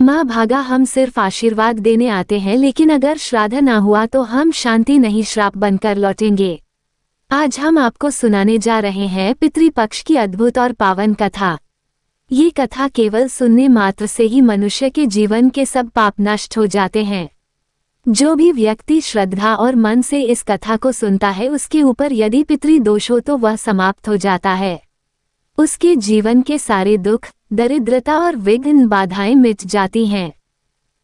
माँ भागा, हम सिर्फ आशीर्वाद देने आते हैं, लेकिन अगर श्राद्ध ना हुआ तो हम शांति नहीं श्राप बनकर लौटेंगे। आज हम आपको सुनाने जा रहे हैं पितृपक्ष की अद्भुत और पावन कथा। ये कथा केवल सुनने मात्र से ही मनुष्य के जीवन के सब पाप नष्ट हो जाते हैं। जो भी व्यक्ति श्रद्धा और मन से इस कथा को सुनता है, उसके ऊपर यदि पितृदोष हो तो वह समाप्त हो जाता है। उसके जीवन के सारे दुख, दरिद्रता और विघ्न बाधाएं मिट जाती हैं।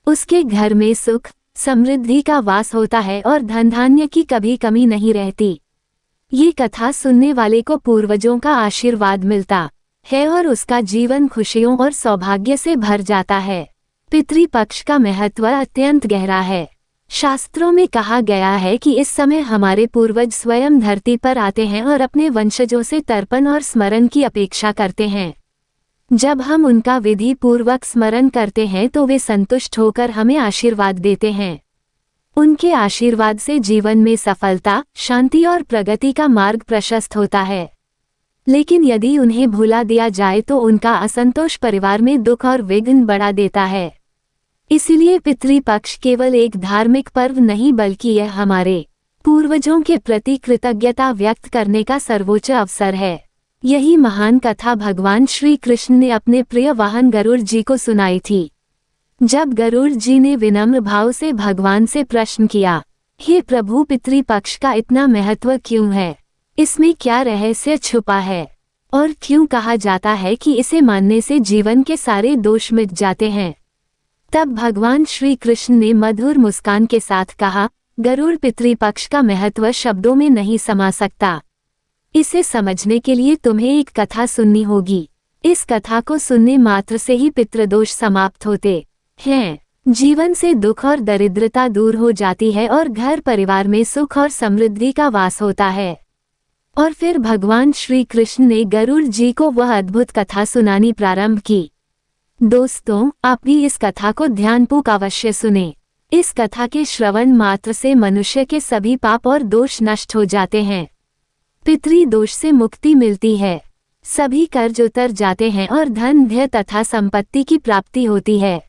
उसके घर में सुख समृद्धि का वास होता है और धन धान्य की कभी कमी नहीं रहती। ये कथा सुनने वाले को पूर्वजों का आशीर्वाद मिलता है और उसका जीवन खुशियों और सौभाग्य से भर जाता है। पितृपक्ष का महत्व अत्यंत गहरा है। शास्त्रों में कहा गया है कि इस समय हमारे पूर्वज स्वयं धरती पर आते हैं और अपने वंशजों से तर्पण और स्मरण की अपेक्षा करते हैं। जब हम उनका विधि पूर्वक स्मरण करते हैं तो वे संतुष्ट होकर हमें आशीर्वाद देते हैं। उनके आशीर्वाद से जीवन में सफलता, शांति और प्रगति का मार्ग प्रशस्त होता है। लेकिन यदि उन्हें भुला दिया जाए तो उनका असंतोष परिवार में दुख और विघ्न बढ़ा देता है। इसलिए पितृपक्ष केवल एक धार्मिक पर्व नहीं, बल्कि यह हमारे पूर्वजों के प्रति कृतज्ञता व्यक्त करने का सर्वोच्च अवसर है। यही महान कथा भगवान श्री कृष्ण ने अपने प्रिय वाहन गरुड़ जी को सुनाई थी। जब गरुड़ जी ने विनम्र भाव से भगवान से प्रश्न किया, हे प्रभु, पितृपक्ष का इतना महत्व क्यों है? इसमें क्या रहस्य छुपा है और क्यों कहा जाता है कि इसे मानने से जीवन के सारे दोष मिट जाते हैं? तब भगवान श्री कृष्ण ने मधुर मुस्कान के साथ कहा, गरुड़, पितृपक्ष का महत्व शब्दों में नहीं समा सकता। इसे समझने के लिए तुम्हें एक कथा सुननी होगी। इस कथा को सुनने मात्र से ही पितृदोष समाप्त होते हैं। जीवन से दुख और दरिद्रता दूर हो जाती है और घर परिवार में सुख और समृद्धि का वास होता है। और फिर भगवान श्री कृष्ण ने गरुड़ जी को वह अद्भुत कथा सुनानी प्रारंभ की। दोस्तों, आप भी इस कथा को ध्यानपूर्वक अवश्य सुने। इस कथा के श्रवण मात्र से मनुष्य के सभी पाप और दोष नष्ट हो जाते हैं। पितृदोष से मुक्ति मिलती है, सभी कर्ज उतर जाते हैं और धन धैर्य तथा संपत्ति की प्राप्ति होती है।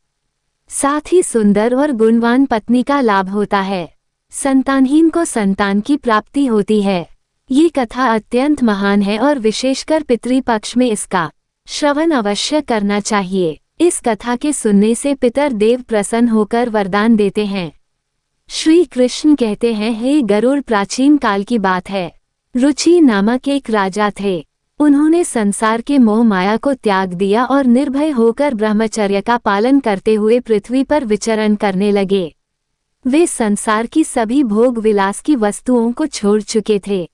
साथ ही सुंदर और गुणवान पत्नी का लाभ होता है। संतानहीन को संतान की प्राप्ति होती है। ये कथा अत्यंत महान है और विशेषकर पितृपक्ष में इसका श्रवण अवश्य करना चाहिए। इस कथा के सुनने से पितर देव प्रसन्न होकर वरदान देते हैं। श्री कृष्ण कहते हैं, हे गरुड़, प्राचीन काल की बात है। रुचि नामक एक राजा थे। उन्होंने संसार के मोह माया को त्याग दिया और निर्भय होकर ब्रह्मचर्य का पालन करते हुए पृथ्वी पर विचरण करने लगे। वे संसार की सभी भोग विलास की वस्तुओं को छोड़ चुके थे।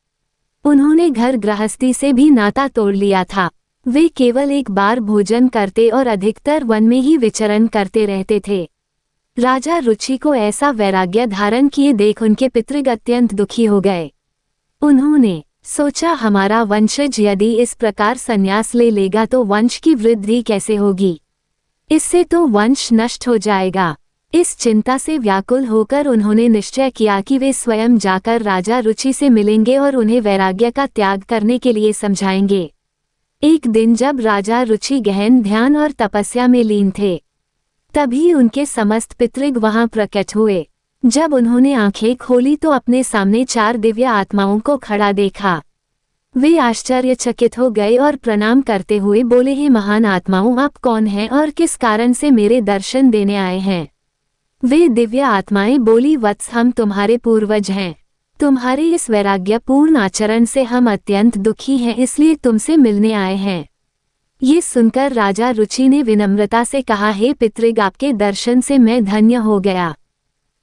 उन्होंने घर गृहस्थी से भी नाता तोड़ लिया था। वे केवल एक बार भोजन करते और अधिकतर वन में ही विचरण करते रहते थे। राजा रुचि को ऐसा वैराग्य धारण किए देख उनके पितृ अत्यंत दुखी हो गए। उन्होंने सोचा, हमारा वंशज यदि इस प्रकार संन्यास ले लेगा तो वंश की वृद्धि कैसे होगी? इससे तो वंश नष्ट हो जाएगा। इस चिंता से व्याकुल होकर उन्होंने निश्चय किया कि वे स्वयं जाकर राजा रुचि से मिलेंगे और उन्हें वैराग्य का त्याग करने के लिए समझाएंगे। एक दिन जब राजा रुचि गहन ध्यान और तपस्या में लीन थे, तभी उनके समस्त पितृग वहां प्रकट हुए। जब उन्होंने आंखें खोली तो अपने सामने 4 दिव्य आत्माओं को खड़ा देखा। वे आश्चर्यचकित हो गए और प्रणाम करते हुए बोले, हे महान आत्माओं, आप कौन हैं और किस कारण से मेरे दर्शन देने आए हैं? वे दिव्य आत्माएं बोली, वत्स, हम तुम्हारे पूर्वज हैं। तुम्हारे इस वैराग्यपूर्ण आचरण से हम अत्यंत दुखी हैं, इसलिए तुमसे मिलने आए हैं। ये सुनकर राजा रुचि ने विनम्रता से कहा, हे पितृग, आपके दर्शन से मैं धन्य हो गया,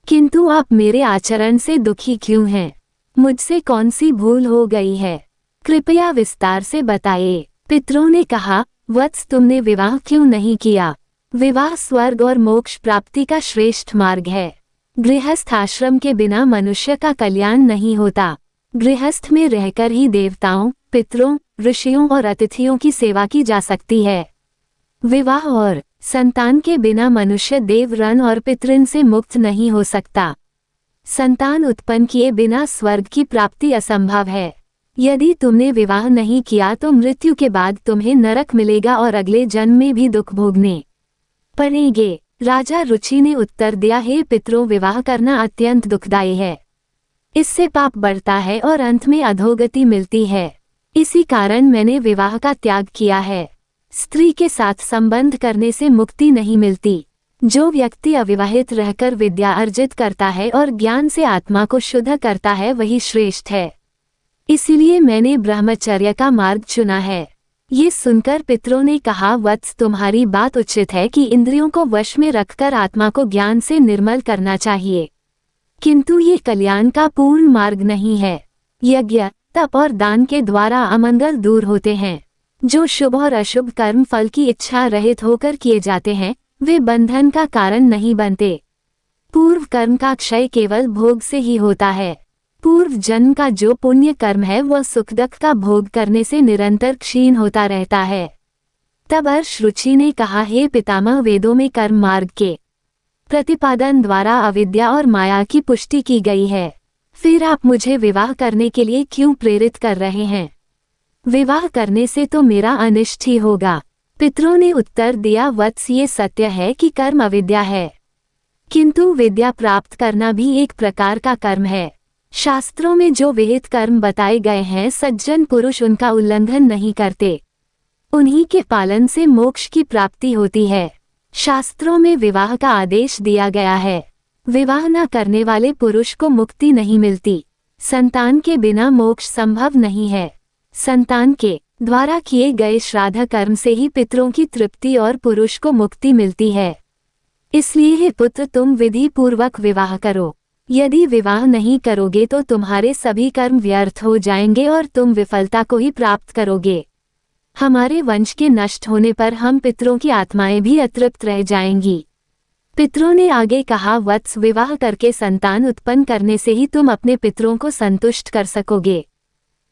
किंतु आप मेरे आचरण से दुखी क्यों हैं? मुझसे कौन सी भूल हो गई है? कृपया विस्तार से बताइए। पितरों ने कहा, वत्स, तुमने विवाह क्यों नहीं किया? विवाह स्वर्ग और मोक्ष प्राप्ति का श्रेष्ठ मार्ग है। गृहस्थ आश्रम के बिना मनुष्य का कल्याण नहीं होता। गृहस्थ में रहकर ही देवताओं, पितरों, ऋषियों और अतिथियों की सेवा की जा सकती है। विवाह और संतान के बिना मनुष्य देव, रण और पितृन से मुक्त नहीं हो सकता। संतान उत्पन्न किए बिना स्वर्ग की प्राप्ति असंभव है। यदि तुमने विवाह नहीं किया तो मृत्यु के बाद तुम्हें नरक मिलेगा और अगले जन्म में भी दुख भोगने पड़ेंगे। राजा रुचि ने उत्तर दिया, हे पितरों, विवाह करना अत्यंत दुखदायी है। इससे पाप बढ़ता है और अंत में अधोगति मिलती है। इसी कारण मैंने विवाह का त्याग किया है। स्त्री के साथ संबंध करने से मुक्ति नहीं मिलती। जो व्यक्ति अविवाहित रहकर विद्या अर्जित करता है और ज्ञान से आत्मा को शुद्ध करता है वही श्रेष्ठ है। इसीलिए मैंने ब्रह्मचर्य का मार्ग चुना है। ये सुनकर पितरों ने कहा, वत्स, तुम्हारी बात उचित है कि इंद्रियों को वश में रखकर आत्मा को ज्ञान से निर्मल करना चाहिए, किंतु ये कल्याण का पूर्ण मार्ग नहीं है। यज्ञ, तप और दान के द्वारा अमंगल दूर होते हैं। जो शुभ और अशुभ कर्म फल की इच्छा रहित होकर किए जाते हैं वे बंधन का कारण नहीं बनते। पूर्व कर्म का क्षय केवल भोग से ही होता है। पूर्व जन्म का जो पुण्य कर्म है वह सुख दुख का भोग करने से निरंतर क्षीण होता रहता है। तब अर्ष रुचि ने कहा, हे पितामह, वेदों में कर्म मार्ग के प्रतिपादन द्वारा अविद्या और माया की पुष्टि की गई है। फिर आप मुझे विवाह करने के लिए क्यों प्रेरित कर रहे हैं? विवाह करने से तो मेरा अनिष्ट ही होगा। पितरों ने उत्तर दिया, वत्स, ये सत्य है कि कर्म अविद्या है, किंतु विद्या प्राप्त करना भी एक प्रकार का कर्म है। शास्त्रों में जो विहित कर्म बताए गए हैं, सज्जन पुरुष उनका उल्लंघन नहीं करते। उन्हीं के पालन से मोक्ष की प्राप्ति होती है। शास्त्रों में विवाह का आदेश दिया गया है। विवाह न करने वाले पुरुष को मुक्ति नहीं मिलती। संतान के बिना मोक्ष संभव नहीं है। संतान के द्वारा किए गए श्राद्ध कर्म से ही पितरों की तृप्ति और पुरुष को मुक्ति मिलती है। इसलिए हे पुत्र, तुम विधि पूर्वक विवाह करो। यदि विवाह नहीं करोगे तो तुम्हारे सभी कर्म व्यर्थ हो जाएंगे और तुम विफलता को ही प्राप्त करोगे। हमारे वंश के नष्ट होने पर हम पितरों की आत्माएं भी अतृप्त रह जाएंगी। पितरों ने आगे कहा, वत्स, विवाह करके संतान उत्पन्न करने से ही तुम अपने पितरों को संतुष्ट कर सकोगे।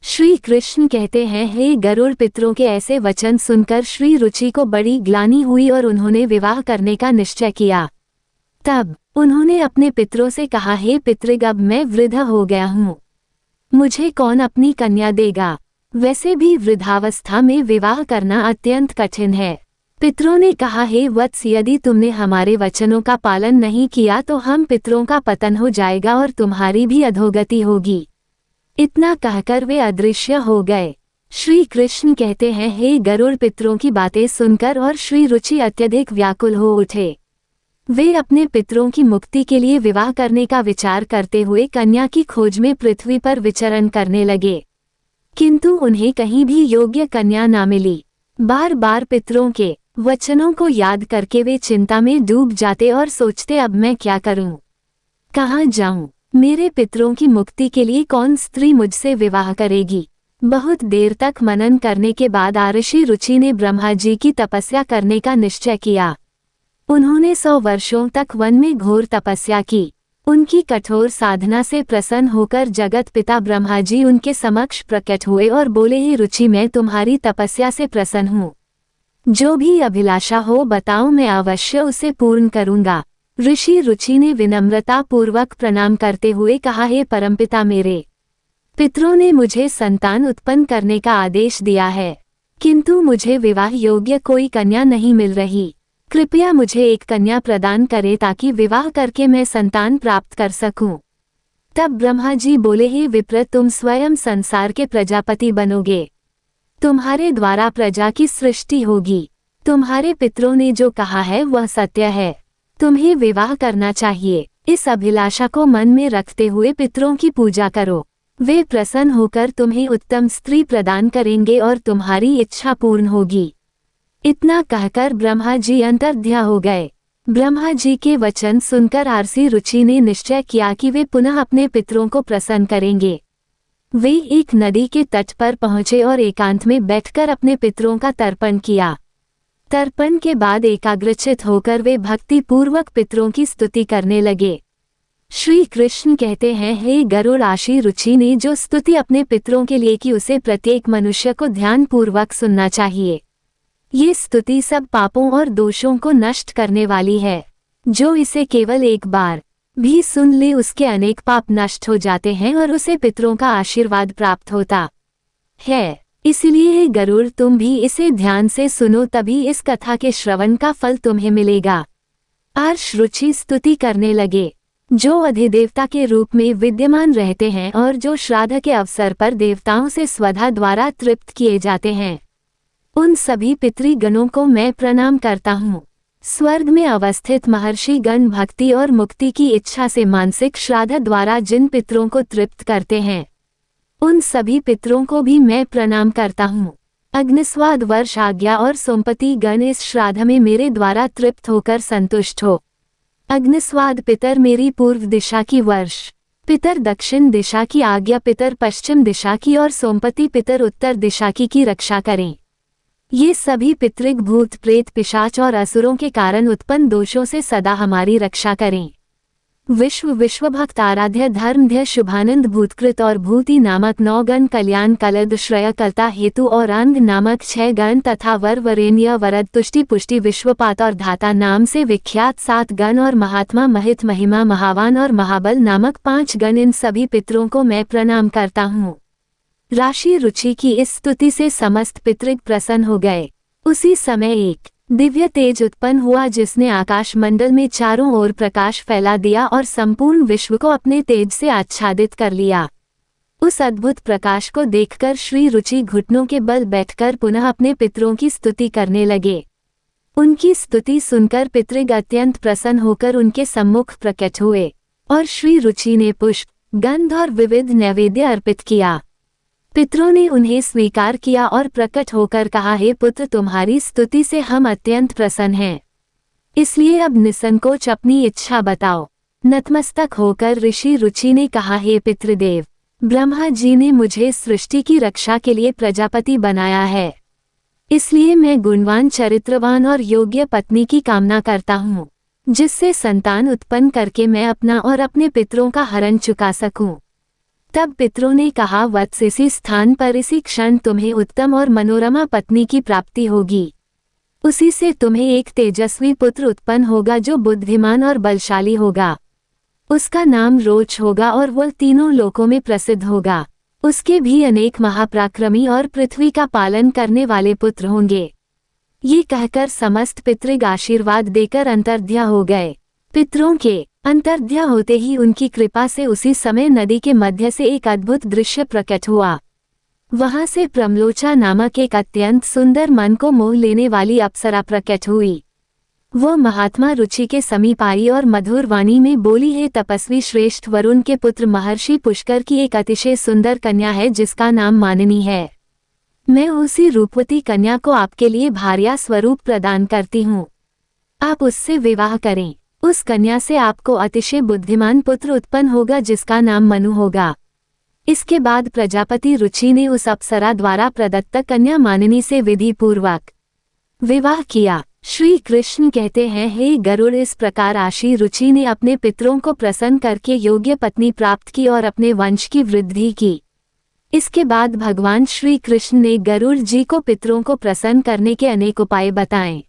श्री कृष्ण कहते हैं, हे गरुड़, पितरों के ऐसे वचन सुनकर श्री रुचि को बड़ी ग्लानि हुई और उन्होंने विवाह करने का निश्चय किया। तब उन्होंने अपने पितरों से कहा, हे पितृग, अब मैं वृद्ध हो गया हूँ, मुझे कौन अपनी कन्या देगा? वैसे भी वृद्धावस्था में विवाह करना अत्यंत कठिन है। पितरों ने कहा, हे वत्स, यदि तुमने हमारे वचनों का पालन नहीं किया तो हम पितरों का पतन हो जाएगा और तुम्हारी भी अधोगति होगी। इतना कहकर वे अदृश्य हो गए। श्री कृष्ण कहते हैं, हे गरुड़, पितरों की बातें सुनकर और श्री रुचि अत्यधिक व्याकुल हो उठे। वे अपने पितरों की मुक्ति के लिए विवाह करने का विचार करते हुए कन्या की खोज में पृथ्वी पर विचरण करने लगे, किंतु उन्हें कहीं भी योग्य कन्या न मिली। बार बार पितरों के वचनों को याद करके वे चिंता में डूब जाते और सोचते, अब मैं क्या करूं, कहाँ जाऊं? मेरे पितरों की मुक्ति के लिए कौन स्त्री मुझसे विवाह करेगी? बहुत देर तक मनन करने के बाद ऋषि रुचि ने ब्रह्मा जी की तपस्या करने का निश्चय किया। उन्होंने 100 वर्षों तक वन में घोर तपस्या की। उनकी कठोर साधना से प्रसन्न होकर जगत पिता ब्रह्मा जी उनके समक्ष प्रकट हुए और बोले, हे रुचि, मैं तुम्हारी तपस्या से प्रसन्न हूँ। जो भी अभिलाषा हो बताओ, मैं अवश्य उसे पूर्ण करूँगा। ऋषि रुचि ने विनम्रता पूर्वक प्रणाम करते हुए कहा, हे परमपिता, मेरे पितरों ने मुझे संतान उत्पन्न करने का आदेश दिया है, किंतु मुझे विवाह योग्य कोई कन्या नहीं मिल रही। कृपया मुझे एक कन्या प्रदान करें ताकि विवाह करके मैं संतान प्राप्त कर सकूं। तब ब्रह्मा जी बोले, हे विप्र, तुम स्वयं संसार के प्रजापति बनोगे। तुम्हारे द्वारा प्रजा की सृष्टि होगी। तुम्हारे पितरों ने जो कहा है वह सत्य है। तुम्हें विवाह करना चाहिए। इस अभिलाषा को मन में रखते हुए पितरों की पूजा करो। वे प्रसन्न होकर तुम्हें उत्तम स्त्री प्रदान करेंगे और तुम्हारी इच्छा पूर्ण होगी। इतना कहकर ब्रह्मा जी अंतर्ध्यान हो गए। ब्रह्मा जी के वचन सुनकर ऋषि रुचि ने निश्चय किया कि वे पुनः अपने पितरों को प्रसन्न करेंगे। वे एक नदी के तट पर पहुंचे और एकांत में बैठकर अपने पितरों का तर्पण किया। तर्पण के बाद एकाग्रचित होकर वे भक्ति पूर्वक पितरों की स्तुति करने लगे। श्री कृष्ण कहते हैं, हे गरुड़, ऋषि रुचि ने जो स्तुति अपने पितरों के लिए की उसे प्रत्येक मनुष्य को ध्यान पूर्वक सुनना चाहिए। ये स्तुति सब पापों और दोषों को नष्ट करने वाली है। जो इसे केवल एक बार भी सुन ले उसके अनेक पाप नष्ट हो जाते हैं और उसे पितरों का आशीर्वाद प्राप्त होता है। इसलिए हे गरुड़, तुम भी इसे ध्यान से सुनो, तभी इस कथा के श्रवण का फल तुम्हें मिलेगा। आर्ष रुचि स्तुति करने लगे, जो अधिदेवता के रूप में विद्यमान रहते हैं और जो श्राद्ध के अवसर पर देवताओं से स्वधा द्वारा तृप्त किए जाते हैं। उन सभी पितृगणों को मैं प्रणाम करता हूँ। स्वर्ग में अवस्थित महर्षि गण भक्ति और मुक्ति की इच्छा से मानसिक श्राद्ध द्वारा जिन पितरों को तृप्त करते हैं, उन सभी पितरों को भी मैं प्रणाम करता हूँ। अग्निस्वाद वर्ष आज्ञा और सोमपति गण इस श्राद्ध में मेरे द्वारा तृप्त होकर संतुष्ट हो। अग्निस्वाद पितर मेरी पूर्व दिशा की वर्ष, पितर दक्षिण दिशा की आज्ञा, पितर पश्चिम दिशा की और सोमपति पितर उत्तर दिशा की रक्षा करें। ये सभी पितृग भूत प्रेत पिशाच और असुरों के कारण उत्पन्न दोषों से सदा हमारी रक्षा करें। विश्वभक्त आराध्य धर्मध्य शुभानंद भूतकृत और भूति नामक 9 गण, कल्याण कलद श्रेय कलता हेतु और अंग नामक 6 गण तथा वर वरेण्य वरद तुष्टि पुष्टि विश्वपात और धाता नाम से विख्यात 7 गण और महात्मा महित महिमा महावान और महाबल नामक 5 गण, इन सभी पितरों को मैं प्रणाम करता हूँ। राशि रुचि की इस स्तुति से समस्त पितृग प्रसन्न हो गए। उसी समय एक दिव्य तेज उत्पन्न हुआ जिसने आकाश मंडल में चारों ओर प्रकाश फैला दिया और संपूर्ण विश्व को अपने तेज से आच्छादित कर लिया। उस अद्भुत प्रकाश को देखकर श्री रुचि घुटनों के बल बैठकर पुनः अपने पितरों की स्तुति करने लगे। उनकी स्तुति सुनकर पितृग अत्यंत प्रसन्न होकर उनके सम्मुख प्रकट हुए और श्री रुचि ने पुष्प, गंध और विविध नैवेद्य अर्पित किया। पितरों ने उन्हें स्वीकार किया और प्रकट होकर कहा, हे पुत्र, तुम्हारी स्तुति से हम अत्यंत प्रसन्न हैं, इसलिए अब निसंकोच अपनी इच्छा बताओ। नतमस्तक होकर ऋषि रुचि ने कहा, हे पितृदेव, ब्रह्मा जी ने मुझे सृष्टि की रक्षा के लिए प्रजापति बनाया है, इसलिए मैं गुणवान, चरित्रवान और योग्य पत्नी की कामना करता हूँ, जिससे संतान उत्पन्न करके मैं अपना और अपने पितरों का हरण चुका सकूं। तब पितरों ने कहा, वत्स, इसी स्थान पर इसी क्षण तुम्हें उत्तम और मनोरमा पत्नी की प्राप्ति होगी। उसी से तुम्हें एक तेजस्वी पुत्र उत्पन्न होगा जो बुद्धिमान और बलशाली होगा। उसका नाम रोच होगा और वह तीनों लोकों में प्रसिद्ध होगा। उसके भी अनेक महापराक्रमी और पृथ्वी का पालन करने वाले पुत्र होंगे। ये कहकर समस्त पितृग आशीर्वाद देकर अंतर्ध्या हो गए। पितरों के अंतर्ध्या होते ही उनकी कृपा से उसी समय नदी के मध्य से एक अद्भुत दृश्य प्रकट हुआ। वहां से प्रमलोचा नामक एक अत्यंत सुंदर, मन को मोह लेने वाली अप्सरा प्रकट हुई। वो महात्मा रुचि के समीप आई और मधुर वाणी में बोली, हे तपस्वी श्रेष्ठ वरुण के पुत्र महर्षि पुष्कर की एक अतिशय सुंदर कन्या है जिसका नाम मानिनी है। मैं उसी रूपवती कन्या को आपके लिए भार्या स्वरूप प्रदान करती हूँ। आप उससे विवाह करें। उस कन्या से आपको अतिशय बुद्धिमान पुत्र उत्पन्न होगा जिसका नाम मनु होगा। इसके बाद प्रजापति रुचि ने उस अप्सरा द्वारा प्रदत्त कन्या मानिनी से विधि पूर्वक विवाह किया। श्री कृष्ण कहते हैं, हे गरुड़, इस प्रकार आशी रुचि ने अपने पितरों को प्रसन्न करके योग्य पत्नी प्राप्त की और अपने वंश की वृद्धि की। इसके बाद भगवान श्री कृष्ण ने गरुड़ जी को पितरों को प्रसन्न करने के अनेक उपाय बताएं।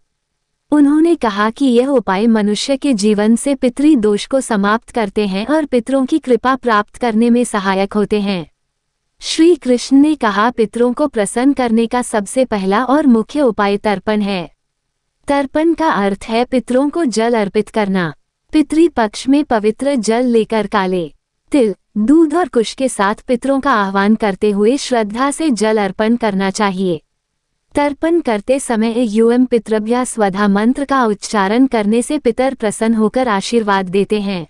उन्होंने कहा कि यह उपाय मनुष्य के जीवन से पितृ दोष को समाप्त करते हैं और पितरों की कृपा प्राप्त करने में सहायक होते हैं। श्री कृष्ण ने कहा, पितरों को प्रसन्न करने का सबसे पहला और मुख्य उपाय तर्पण है। तर्पण का अर्थ है पितरों को जल अर्पित करना। पितृ पक्ष में पवित्र जल लेकर काले तिल, दूध और कुश के साथ पितरों का आह्वान करते हुए श्रद्धा से जल अर्पण करना चाहिए। तर्पण करते समय यूएम पितृभ्या स्वधा मंत्र का उच्चारण करने से पितर प्रसन्न होकर आशीर्वाद देते हैं।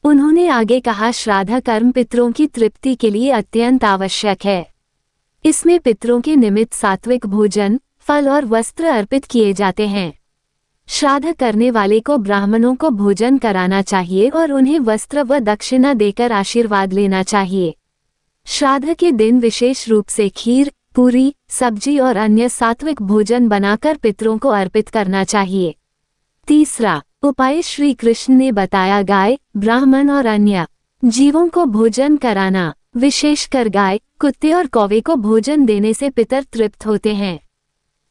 उन्होंने आगे कहा, श्राद्ध कर्म पितरों की तृप्ति के लिए अत्यंत आवश्यक है। इसमें पितरों के निमित्त सात्विक भोजन, फल और वस्त्र अर्पित किए जाते हैं। श्राद्ध करने वाले को ब्राह्मणों को भोजन कराना चाहिए और उन्हें वस्त्र व दक्षिणा देकर आशीर्वाद लेना चाहिए। श्राद्ध के दिन विशेष रूप से खीर, पूरी, सब्जी और अन्य सात्विक भोजन बनाकर पितरों को अर्पित करना चाहिए। तीसरा उपाय श्री कृष्ण ने बताया, गाय, ब्राह्मण और अन्य जीवों को भोजन कराना। विशेषकर गाय, कुत्ते और कौवे को भोजन देने से पितर तृप्त होते हैं।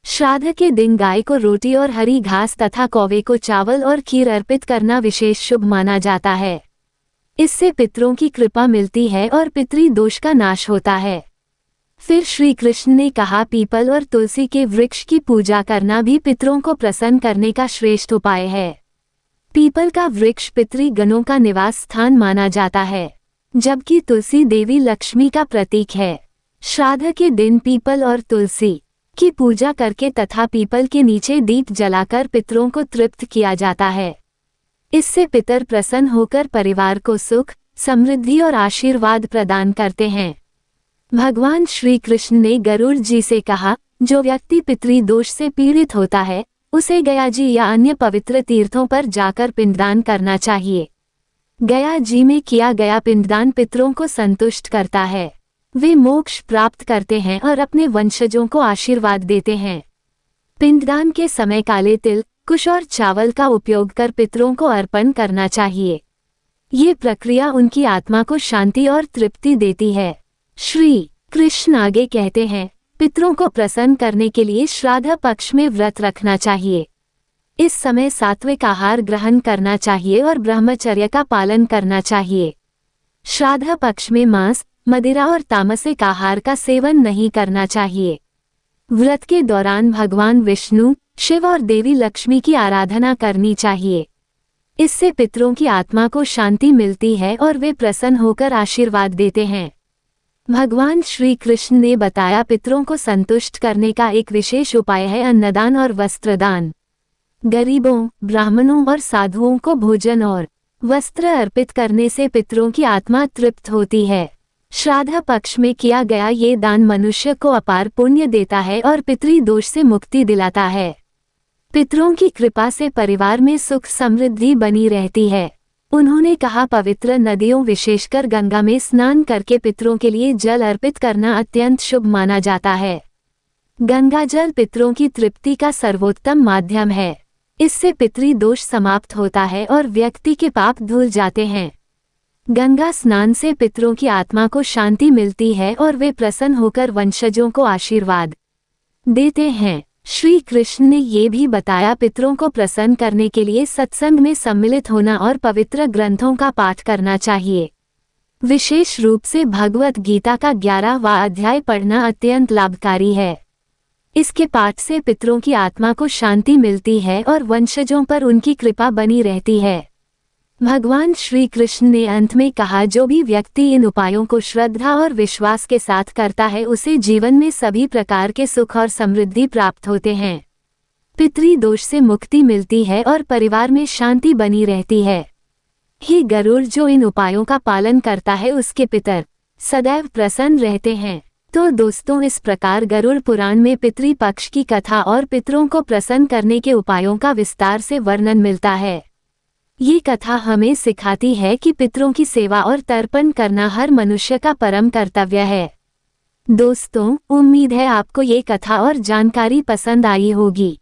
श्राद्ध के दिन गाय को रोटी और हरी घास तथा कौवे को चावल और खीर अर्पित करना विशेष शुभ माना जाता है। इससे पितरों की कृपा मिलती है और पितृ दोष का नाश होता है। फिर श्री कृष्ण ने कहा, पीपल और तुलसी के वृक्ष की पूजा करना भी पितरों को प्रसन्न करने का श्रेष्ठ उपाय है। पीपल का वृक्ष पितृगणों का निवास स्थान माना जाता है, जबकि तुलसी देवी लक्ष्मी का प्रतीक है। श्राद्ध के दिन पीपल और तुलसी की पूजा करके तथा पीपल के नीचे दीप जलाकर पितरों को तृप्त किया जाता है। इससे पितर प्रसन्न होकर परिवार को सुख, समृद्धि और आशीर्वाद प्रदान करते हैं। भगवान श्री कृष्ण ने गरुड़ जी से कहा, जो व्यक्ति पितृ दोष से पीड़ित होता है उसे गया जी या अन्य पवित्र तीर्थों पर जाकर पिंडदान करना चाहिए। गया जी में किया गया पिंडदान पितरों को संतुष्ट करता है, वे मोक्ष प्राप्त करते हैं और अपने वंशजों को आशीर्वाद देते हैं। पिंडदान के समय काले तिल, कुश और चावल का उपयोग कर पितरों को अर्पण करना चाहिए। ये प्रक्रिया उनकी आत्मा को शांति और तृप्ति देती है। श्री कृष्ण आगे कहते हैं, पितरों को प्रसन्न करने के लिए श्राद्ध पक्ष में व्रत रखना चाहिए। इस समय सात्विक आहार ग्रहण करना चाहिए और ब्रह्मचर्य का पालन करना चाहिए। श्राद्ध पक्ष में मांस, मदिरा और तामसिक आहार का सेवन नहीं करना चाहिए। व्रत के दौरान भगवान विष्णु, शिव और देवी लक्ष्मी की आराधना करनी चाहिए। इससे पितरों की आत्मा को शांति मिलती है और वे प्रसन्न होकर आशीर्वाद देते हैं। भगवान श्री कृष्ण ने बताया, पितरों को संतुष्ट करने का एक विशेष उपाय है अन्नदान और वस्त्रदान। गरीबों, ब्राह्मणों और साधुओं को भोजन और वस्त्र अर्पित करने से पितरों की आत्मा तृप्त होती है। श्राद्ध पक्ष में किया गया ये दान मनुष्य को अपार पुण्य देता है और पितृ दोष से मुक्ति दिलाता है। पितरों की कृपा से परिवार में सुख समृद्धि बनी रहती है। उन्होंने कहा, पवित्र नदियों विशेषकर गंगा में स्नान करके पितरों के लिए जल अर्पित करना अत्यंत शुभ माना जाता है। गंगा जल पितरों की तृप्ति का सर्वोत्तम माध्यम है। इससे पितृ दोष समाप्त होता है और व्यक्ति के पाप धुल जाते हैं। गंगा स्नान से पितरों की आत्मा को शांति मिलती है और वे प्रसन्न होकर वंशजों को आशीर्वाद देते हैं। श्री कृष्ण ने ये भी बताया, पितरों को प्रसन्न करने के लिए सत्संग में सम्मिलित होना और पवित्र ग्रंथों का पाठ करना चाहिए। विशेष रूप से भगवत गीता का 11वां अध्याय पढ़ना अत्यंत लाभकारी है। इसके पाठ से पितरों की आत्मा को शांति मिलती है और वंशजों पर उनकी कृपा बनी रहती है। भगवान श्री कृष्ण ने अंत में कहा, जो भी व्यक्ति इन उपायों को श्रद्धा और विश्वास के साथ करता है उसे जीवन में सभी प्रकार के सुख और समृद्धि प्राप्त होते हैं। पितृ दोष से मुक्ति मिलती है और परिवार में शांति बनी रहती है। हे गरुड़, जो इन उपायों का पालन करता है उसके पितर सदैव प्रसन्न रहते हैं। तो दोस्तों, इस प्रकार गरुड़ पुराण में पितृ पक्ष की कथा और पितरों को प्रसन्न करने के उपायों का विस्तार से वर्णन मिलता है। ये कथा हमें सिखाती है कि पितरों की सेवा और तर्पण करना हर मनुष्य का परम कर्तव्य है। दोस्तों, उम्मीद है आपको ये कथा और जानकारी पसंद आई होगी।